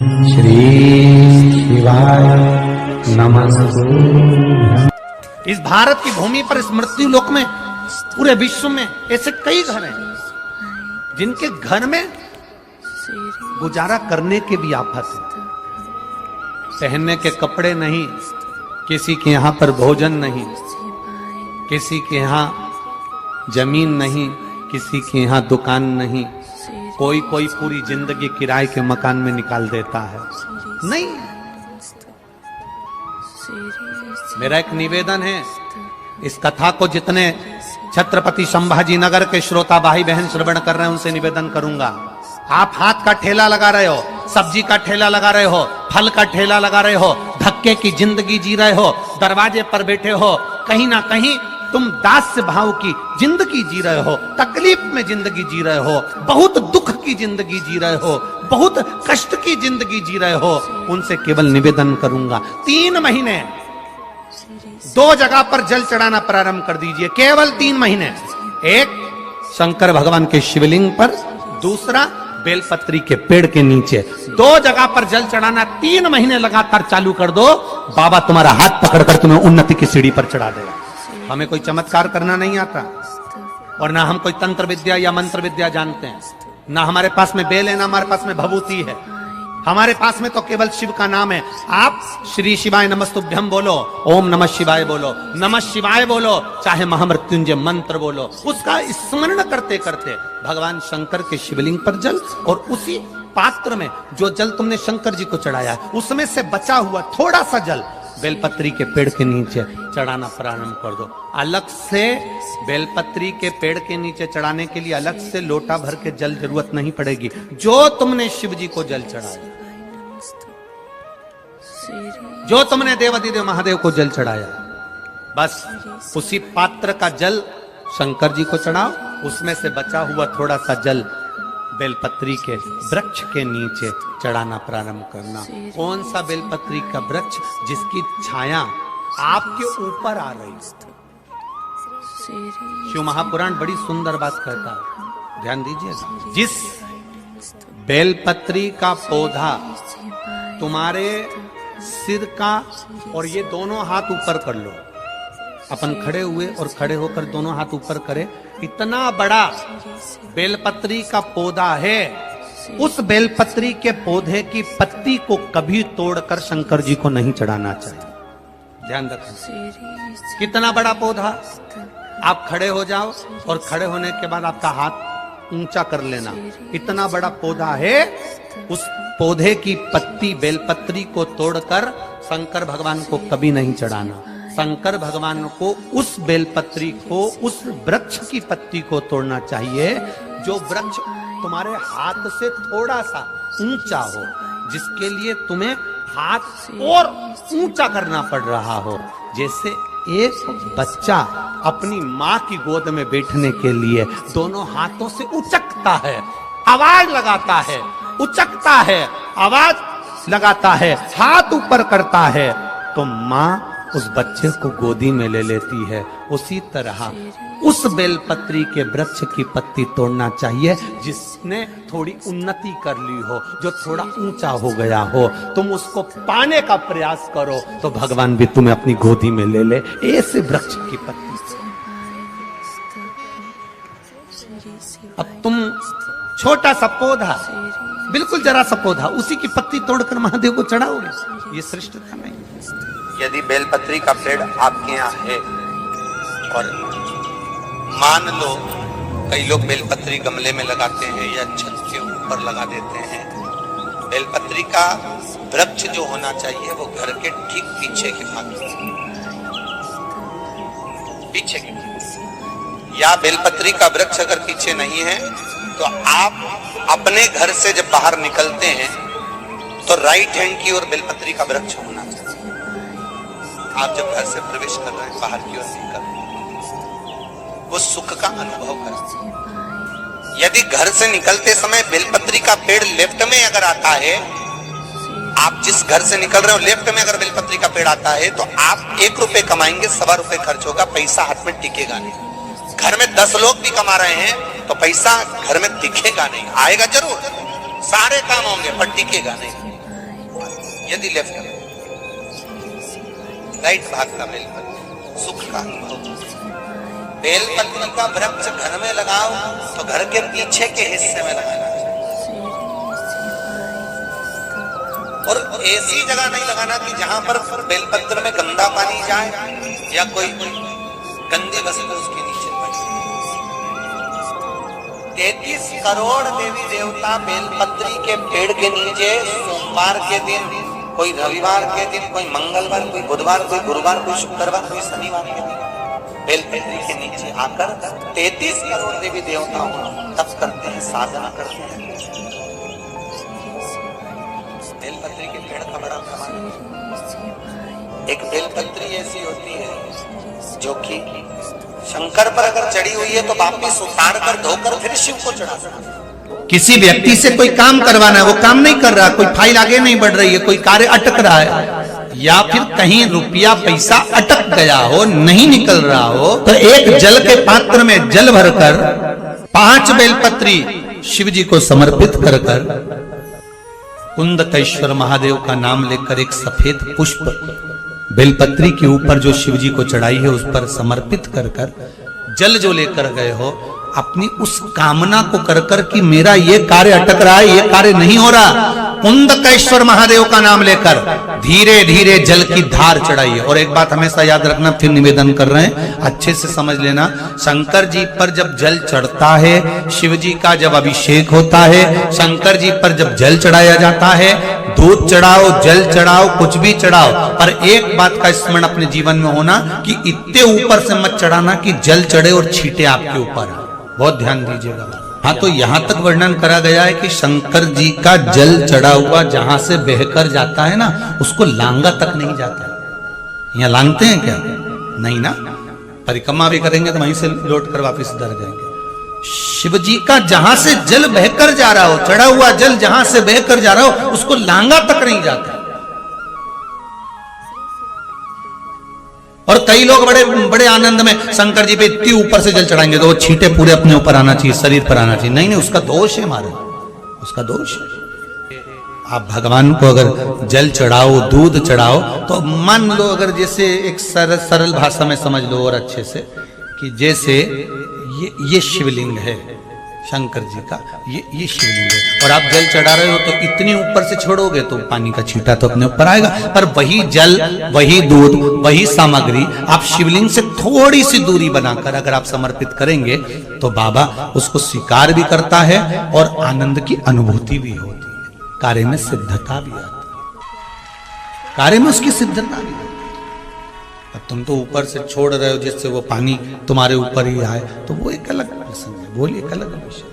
श्री शिवाय नमस्तु। इस भारत की भूमि पर, इस मृत्यु लोक में, पूरे विश्व में ऐसे कई घर हैं जिनके घर में गुजारा करने के भी आफत है। पहनने के कपड़े नहीं, किसी के यहां पर भोजन नहीं, किसी के यहां जमीन नहीं, किसी के यहां दुकान नहीं, कोई कोई पूरी जिंदगी किराए के मकान में निकाल देता है। नहीं, मेरा एक निवेदन है, इस कथा को जितने छत्रपति संभाजी नगर के श्रोता भाई बहन श्रवण कर रहे हैं उनसे निवेदन करूंगा, आप हाथ का ठेला लगा रहे हो, सब्जी का ठेला लगा रहे हो, फल का ठेला लगा रहे हो, धक्के की जिंदगी जी रहे हो, दरवाजे पर बैठे हो, कहीं ना कहीं तुम दास्य भाव की जिंदगी जी रहे हो, तकलीफ में जिंदगी जी रहे हो, बहुत दुख की जिंदगी जी रहे हो, बहुत कष्ट की जिंदगी जी रहे हो, उनसे केवल निवेदन करूंगा, 3 महीने 2 जगह पर जल चढ़ाना प्रारंभ कर दीजिए। केवल 3 महीने, एक शंकर भगवान के शिवलिंग पर, दूसरा बेलपत्री के पेड़ के नीचे, 2 जगह पर जल चढ़ाना 3 महीने लगातार चालू कर दो। बाबा तुम्हारा हाथ पकड़कर तुम्हें उन्नति की सीढ़ी पर चढ़ा देगा। हमें कोई चमत्कार करना नहीं आता, और ना हम कोई तंत्र विद्या या मंत्र विद्या जानते हैं, ना हमारे पास में बेल है, ना हमारे पास में भभूति है, हमारे पास में तो केवल शिव का नाम है। आप श्री शिवाय नमस्तुभ्यम बोलो, ओम नमः शिवाय बोलो, नमः शिवाय बोलो, चाहे महामृत्युंजय मंत्र बोलो, उसका स्मरण करते करते भगवान शंकर के शिवलिंग पर जल, और उसी पात्र में जो जल तुमने शंकर जी को चढ़ाया है उसमें से बचा हुआ थोड़ा सा जल बेलपत्री के पेड़ के नीचे चढ़ाना प्रारंभ कर दो। अलग से बेलपत्री के पेड़ के नीचे चढ़ाने के लिए अलग से लोटा भर के जल जरूरत नहीं पड़ेगी। जो तुमने शिव जी को जल चढ़ाया, जो तुमने देवाधिदेव महादेव को जल चढ़ाया, बस उसी पात्र का जल शंकर जी को चढ़ाओ, उसमें से बचा हुआ थोड़ा सा जल बेलपत्री के वृक्ष के नीचे चढ़ाना प्रारंभ करना। कौन सा बेलपत्री का वृक्ष? जिसकी छाया आपके ऊपर आ रही। शिव महापुराण बड़ी सुंदर बात कहता है, ध्यान दीजिए। जिस बेलपत्री का पौधा तुम्हारे सिर का, और ये दोनों हाथ ऊपर कर लो, अपन खड़े हुए और खड़े होकर दोनों हाथ ऊपर करें, इतना बड़ा बेलपत्री का पौधा है, उस बेलपत्री के पौधे की पत्ती को कभी तोड़कर शंकर जी को नहीं चढ़ाना चाहिए। ध्यान रखना, कितना बड़ा पौधा। आप खड़े हो जाओ और खड़े होने के बाद आपका हाथ ऊंचा कर लेना, इतना बड़ा पौधा है, उस पौधे की पत्ती बेलपत्री को तोड़कर शंकर भगवान को कभी नहीं चढ़ाना। शंकर भगवान को उस बेलपत्री को, उस वृक्ष की पत्ती को तोड़ना चाहिए जो वृक्ष तुम्हारे हाथ से थोड़ा सा ऊंचा हो, जिसके लिए तुम्हें हाथ और ऊंचा करना पड़ रहा हो। जैसे एक बच्चा अपनी माँ की गोद में बैठने के लिए दोनों हाथों से उचकता है, आवाज लगाता है, उचकता है, आवाज लगाता है, हाथ ऊपर करता है, तो माँ उस बच्चे को गोदी में ले लेती है। उसी तरह उस बेलपत्री के वृक्ष की पत्ती तोड़ना चाहिए जिसने थोड़ी उन्नति कर ली हो, जो थोड़ा ऊंचा हो गया हो। तुम उसको पाने का प्रयास करो तो भगवान भी तुम्हें अपनी गोदी में ले ले। ऐसे वृक्ष की पत्ती से अब तुम छोटा सा पौधा, बिल्कुल जरा सा पौधा, उसी की पत्ती तोड़कर महादेव को चढ़ाओगे, ये श्रेष्ठता नहीं। यदि बेलपत्री का पेड़ आपके यहाँ है, और मान लो कई लोग बेलपत्री गमले में लगाते हैं या छत के ऊपर लगा देते हैं, बेलपत्री का वृक्ष जो होना चाहिए वो घर के ठीक पीछे के भाग पीछे के, या बेलपत्री का वृक्ष अगर पीछे नहीं है तो आप अपने घर से जब बाहर निकलते हैं तो राइट हैंड की ओर बेलपत्री का वृक्ष होना चाहिए। आप जब घर से प्रवेश कर रहे हैं, बाहर की ओर निकल, वो सुख का अनुभव करें। यदि घर से निकलते समय बेलपत्री का पेड़ लेफ्ट में अगर आता है, आप जिस घर से निकल रहे हो लेफ्ट में अगर बेलपत्री का पेड़ आता है तो आप 1 रुपए कमाएंगे, 1.25 रुपए खर्च होगा, पैसा हाथ में टिकेगा नहीं। घर में 10 लोग भी कमा रहे हैं तो पैसा घर में दिखेगा नहीं, आएगा जरूर, सारे काम होंगे पर टिकेगा नहीं। यदि लेफ्ट राइट भागता बेलपत्री सुख का अनुभव। बेलपत्री का वृक्ष घर में लगाओ तो घर के पीछे के हिस्से में लगाना और ऐसी जगह नहीं लगाना कि जहां पर बेलपत्र में गंदा पानी जाए या कोई गंदी वस्तु उसके नीचे पड़े। 33 करोड़ देवी देवता बेलपत्री के पेड़ के नीचे सोमवार के दिन, कोई रविवार के दिन, कोई मंगलवार, कोई बुधवार, कोई गुरुवार, कोई शुक्रवार, कोई शनिवार के दिन बेलपत्री के नीचे आकर 33 करोड़ देवी देवताओं तप करते हैं, साधना करते हैं। बेलपत्री के पेड़ का बड़ा प्रमाण। एक बेलपत्री ऐसी होती है जो कि शंकर पर अगर चढ़ी हुई है तो वापिस उतार कर धोकर फिर शिव को चढ़ा सकते। किसी व्यक्ति से कोई काम करवाना है, वो काम नहीं कर रहा, कोई फाइल आगे नहीं बढ़ रही है, कोई कार्य अटक रहा है, या फिर कहीं रुपया पैसा अटक गया हो, नहीं निकल रहा हो, तो एक जल के पात्र में जल भरकर 5 बेलपत्री शिव जी को समर्पित कर कुंदकेश्वर महादेव का नाम लेकर एक सफेद पुष्प बेलपत्री के ऊपर जो शिव जी को चढ़ाई है उस पर समर्पित कर जल जो लेकर गए हो, अपनी उस कामना को कर कि मेरा ये कार्य अटक रहा है, ये कार्य नहीं हो रहा, कुंदकेश्वर महादेव का नाम लेकर धीरे धीरे जल की धार चढ़ाइए। और एक बात हमेशा याद रखना, फिर निवेदन कर रहे हैं, अच्छे से समझ लेना, शंकर जी पर जब जल चढ़ता है, शिव जी का जब अभिषेक होता है, शंकर जी पर जब जल चढ़ाया जाता है, दूध चढ़ाओ, जल चढ़ाओ, कुछ भी चढ़ाओ, पर एक बात का स्मरण अपने जीवन में होना कि इतने ऊपर से मत चढ़ाना कि जल चढ़े और छींटे आपके ऊपर। बहुत ध्यान दीजिएगा। हाँ, तो यहां तक वर्णन करा गया है कि शंकर जी का जल चढ़ा हुआ जहां से बहकर जाता है ना, उसको लांगा तक नहीं जाता। यहाँ लांगते हैं क्या? नहीं ना, परिक्रमा भी करेंगे तो वहीं से लौट कर वापिस उधर जाएंगे। शिव जी का जहां से जल बहकर जा रहा हो, चढ़ा हुआ जल जहां से बहकर जा रहा हो, उसको लांगा तक नहीं जाता। और कई लोग बड़े बड़े आनंद में शंकर जी पे इतनी ऊपर से जल चढ़ाएंगे तो वो छींटे पूरे अपने ऊपर आना चाहिए, शरीर पर आना चाहिए। नहीं नहीं, उसका दोष है महाराज, उसका दोष है। आप भगवान को अगर जल चढ़ाओ, दूध चढ़ाओ, तो मान लो अगर जैसे एक सरल भाषा में समझ लो और अच्छे से कि जैसे ये शिवलिंग है शंकर जी का, ये शिवलिंग है और आप जल चढ़ा रहे हो तो इतनी ऊपर से छोड़ोगे तो पानी का छींटा तो अपने ऊपर आएगा, पर वही जल, वही दूध, वही सामग्री आप शिवलिंग से थोड़ी सी दूरी बनाकर अगर आप समर्पित करेंगे तो बाबा उसको स्वीकार भी करता है और आनंद की अनुभूति भी होती है, कार्य में सिद्धता भी आती है, कार्य में उसकी सिद्धता भी होती है। अब तुम तो ऊपर से छोड़ रहे हो जिससे वो पानी तुम्हारे ऊपर ही आए, तो वो एक अलग प्रसंग है, बोलिए एक अलग विषय।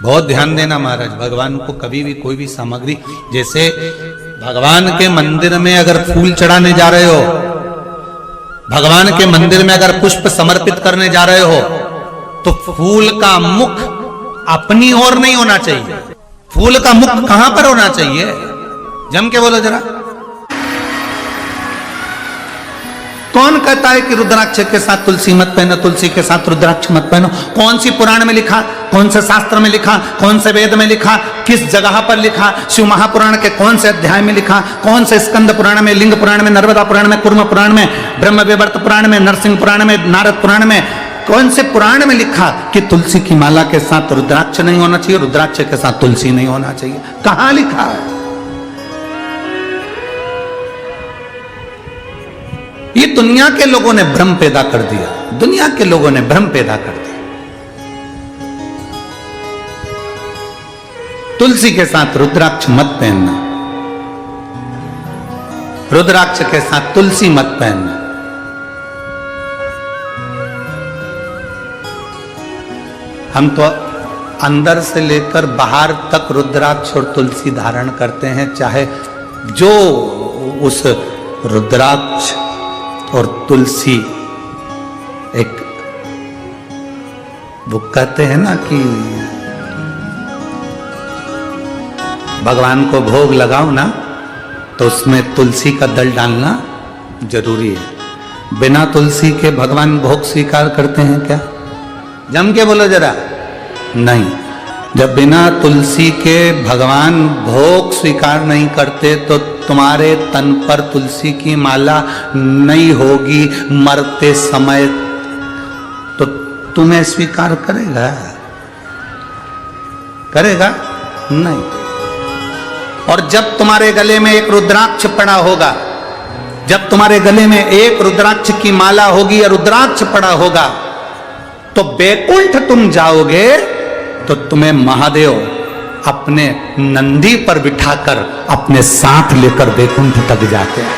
बहुत ध्यान देना महाराज, भगवान को कभी भी कोई भी सामग्री, जैसे भगवान के मंदिर में अगर फूल चढ़ाने जा रहे हो, भगवान के मंदिर में अगर पुष्प समर्पित करने जा रहे हो, तो फूल का मुख अपनी ओर नहीं होना चाहिए। फूल का मुख कहां पर होना चाहिए? जम के बोलो जरा। कौन कहता है कि रुद्राक्ष के साथ तुलसी मत पहनो, तुलसी के साथ रुद्राक्ष मत पहनो? कौन सी पुराण में लिखा, कौन से शास्त्र में लिखा, कौन से वेद में लिखा, किस जगह पर लिखा, शिव महापुराण के कौन से अध्याय में लिखा, कौन से स्कंद पुराण में, लिंग पुराण में, नर्मदा पुराण में, कुर्म पुराण में, ब्रह्म वैवर्त पुराण में, नरसिंह पुराण में, नारद पुराण में, कौन से पुराण में लिखा कि तुलसी की माला के साथ रुद्राक्ष नहीं होना चाहिए, रुद्राक्ष के साथ तुलसी नहीं होना चाहिए? कहां लिखा है? ये दुनिया के लोगों ने भ्रम पैदा कर दिया, दुनिया के लोगों ने भ्रम पैदा कर दिया। तुलसी के साथ रुद्राक्ष मत पहनना, रुद्राक्ष के साथ तुलसी मत पहनना। हम तो अंदर से लेकर बाहर तक रुद्राक्ष और तुलसी धारण करते हैं, चाहे जो उस रुद्राक्ष और तुलसी एक, वो कहते हैं ना कि भगवान को भोग लगाओ ना तो उसमें तुलसी का दल डालना जरूरी है। बिना तुलसी के भगवान भोग स्वीकार करते हैं क्या? जम के बोलो जरा। नहीं, जब बिना तुलसी के भगवान भोग स्वीकार नहीं करते तो तुम्हारे तन पर तुलसी की माला नहीं होगी मरते समय, तो तुम्हें स्वीकार करेगा? करेगा नहीं। और जब तुम्हारे गले में एक रुद्राक्ष पड़ा होगा, जब तुम्हारे गले में एक रुद्राक्ष की माला होगी या रुद्राक्ष पड़ा होगा, तो बैकुंठ तुम जाओगे तो तुम्हें महादेव अपने नंदी पर बिठाकर अपने साथ लेकर बैकुंठ तक जाते हैं।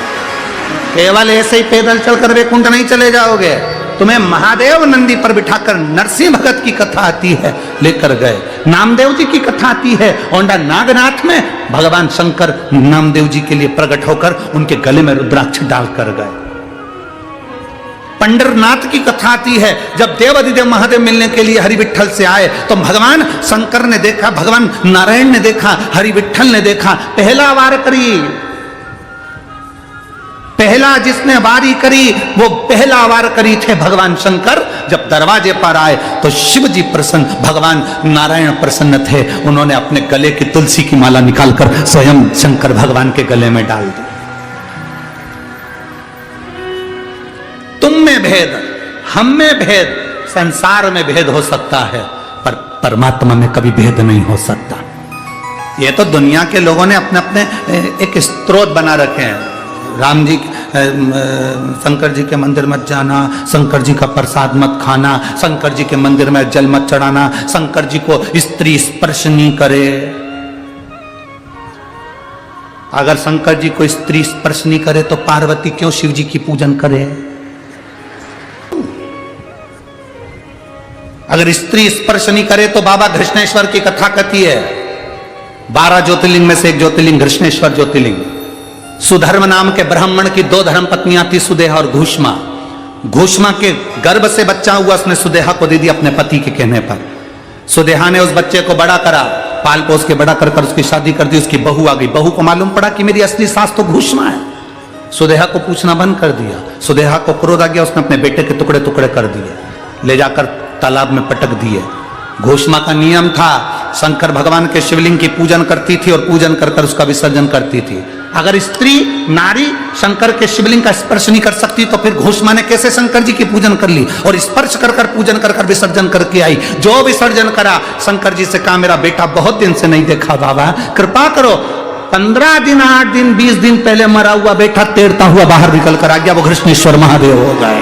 केवल ऐसे ही पैदल चलकर बैकुंठ नहीं चले जाओगे, तुम्हें महादेव नंदी पर बिठाकर, नरसिंह भगत की कथा आती है लेकर गए, नामदेव जी की कथा आती है, औंडा नागनाथ में भगवान शंकर नामदेव जी के लिए प्रकट होकर उनके गले में रुद्राक्ष डालकर गए। पंडरनाथ की कथा आती है, जब देवाधिदेव महादेव मिलने के लिए हरि विठ्ठल से आए तो भगवान शंकर ने देखा, भगवान नारायण ने देखा, हरि विठ्ठल ने देखा, पहला वार करी, पहला जिसने वारी करी वो पहला वार करी थे भगवान शंकर। जब दरवाजे पर आए तो शिव जी प्रसन्न, भगवान नारायण प्रसन्न थे, उन्होंने अपने गले की तुलसी की माला निकालकर स्वयं शंकर भगवान के गले में डाल दी। तुम में भेद, हम में भेद, संसार में भेद हो सकता है, पर परमात्मा में कभी भेद नहीं हो सकता। ये तो दुनिया के लोगों ने अपने अपने एक स्त्रोत बना रखे हैं। राम जी, शंकर जी के मंदिर मत जाना, शंकर जी का प्रसाद मत खाना, शंकर जी के मंदिर में जल मत चढ़ाना, शंकर जी को स्त्री स्पर्श नहीं करे। अगर शंकर जी को स्त्री स्पर्श नहीं करे तो पार्वती क्यों शिव जी की पूजन करे? अगर स्त्री स्पर्श नहीं करे तो बाबा घृष्णेश्वर की कथा कहती है, 12 ज्योतिर्लिंग में से एक ज्योतिर्लिंग घृष्णेश्वर ज्योतिर्लिंग। सुधर्म नाम के ब्राह्मण की 2 धर्म पत्नियां थी, सुदेहा और घूष्मा। घूष्मा के गर्भ से बच्चा हुआ, उसने सुदेहा को दे दिया अपने पति के कहने पर। सुदेहा ने उस बच्चे को बड़ा करा, पाल पोस के बड़ा कर उसकी शादी कर दी। उसकी बहू आ गई, बहू को मालूम पड़ा कि मेरी असली सास तो घूष्मा है। सुदेहा को पूछना बंद कर दिया। सुदेहा को क्रोध आ गया, उसने अपने बेटे के टुकड़े टुकड़े कर दिए, ले जाकर तालाब में पटक दिए। घूष्मा का नियम था, शंकर भगवान के शिवलिंग की पूजन करती थी और पूजन कर कर उसका विसर्जन करती थी। अगर स्त्री नारी शंकर के शिवलिंग का स्पर्श नहीं कर सकती तो फिर घूष्मा ने कैसे शंकर जी की पूजन कर ली और स्पर्श कर कर पूजन कर कर विसर्जन करके आई। जो विसर्जन करा, शंकर जी से कहा मेरा बेटा बहुत दिन से नहीं देखा, बाबा कृपा करो। 15 दिन 8 दिन 20 दिन पहले मरा हुआ बेटा तैरता हुआ बाहर निकल कर आ गया, वो घृष्णेश्वर महादेव हो गए,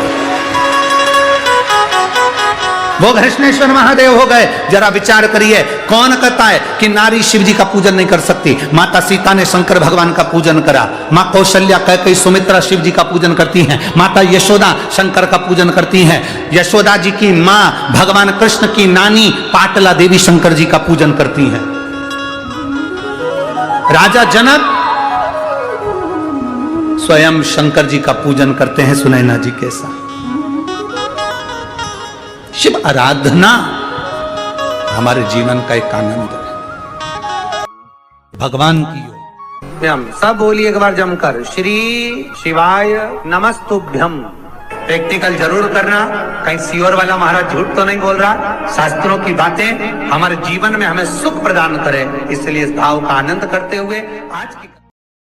वो घृष्णेश्वर महादेव हो गए। जरा विचार करिए, कौन कहता है कि नारी शिव जी का पूजन नहीं कर सकती? माता सीता ने शंकर भगवान का पूजन करा, माँ कौशल्या कैकेयी सुमित्रा शिव जी का पूजन करती हैं, माता यशोदा शंकर का पूजन करती हैं, यशोदा जी की माँ भगवान कृष्ण की नानी पाटला देवी शंकर जी का पूजन करती हैं। राजा जनक स्वयं शंकर जी का पूजन करते हैं सुनैना जी के साथ। शिव आराधना हमारे जीवन का एक आनंद है, भगवान की। हम सब बोलिए एक बार जमकर, श्री शिवाय नमस्तुभ्यम। प्रैक्टिकल जरूर करना, कहीं सियोर वाला महाराज झूठ तो नहीं बोल रहा। शास्त्रों की बातें हमारे जीवन में हमें सुख प्रदान करे, इसलिए इस भाव का आनंद करते हुए आज की